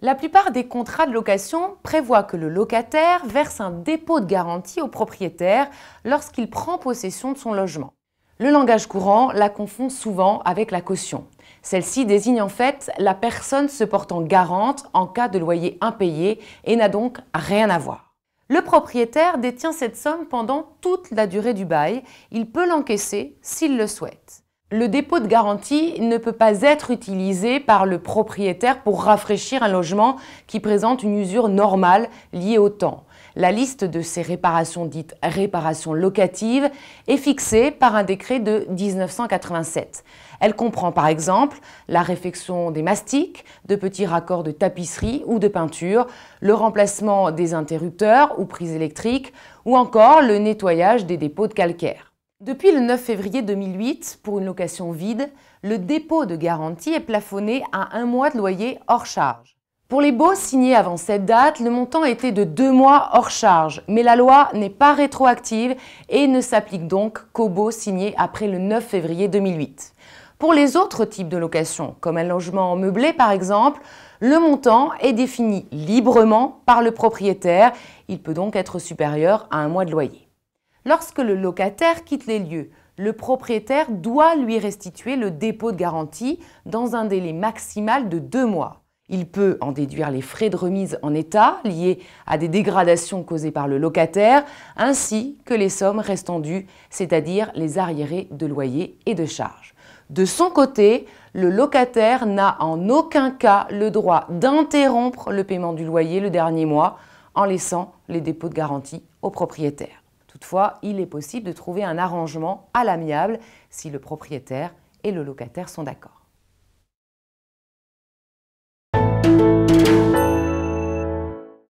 La plupart des contrats de location prévoient que le locataire verse un dépôt de garantie au propriétaire lorsqu'il prend possession de son logement. Le langage courant la confond souvent avec la caution. Celle-ci désigne en fait la personne se portant garante en cas de loyer impayé et n'a donc rien à voir. Le propriétaire détient cette somme pendant toute la durée du bail. Il peut l'encaisser s'il le souhaite. Le dépôt de garantie ne peut pas être utilisé par le propriétaire pour rafraîchir un logement qui présente une usure normale liée au temps. La liste de ces réparations dites réparations locatives est fixée par un décret de 1987. Elle comprend par exemple la réfection des mastiques, de petits raccords de tapisserie ou de peinture, le remplacement des interrupteurs ou prises électriques ou encore le nettoyage des dépôts de calcaire. Depuis le 9 février 2008, pour une location vide, le dépôt de garantie est plafonné à 1 mois de loyer hors charge. Pour les baux signés avant cette date, le montant était de 2 mois hors charge, mais la loi n'est pas rétroactive et ne s'applique donc qu'aux baux signés après le 9 février 2008. Pour les autres types de location, comme un logement meublé par exemple, le montant est défini librement par le propriétaire. Il peut donc être supérieur à 1 mois de loyer. Lorsque le locataire quitte les lieux, le propriétaire doit lui restituer le dépôt de garantie dans un délai maximal de 2 mois. Il peut en déduire les frais de remise en état liés à des dégradations causées par le locataire, ainsi que les sommes restant dues, c'est-à-dire les arriérés de loyer et de charges. De son côté, le locataire n'a en aucun cas le droit d'interrompre le paiement du loyer le dernier mois en laissant les dépôts de garantie au propriétaire. Toutefois, il est possible de trouver un arrangement à l'amiable si le propriétaire et le locataire sont d'accord.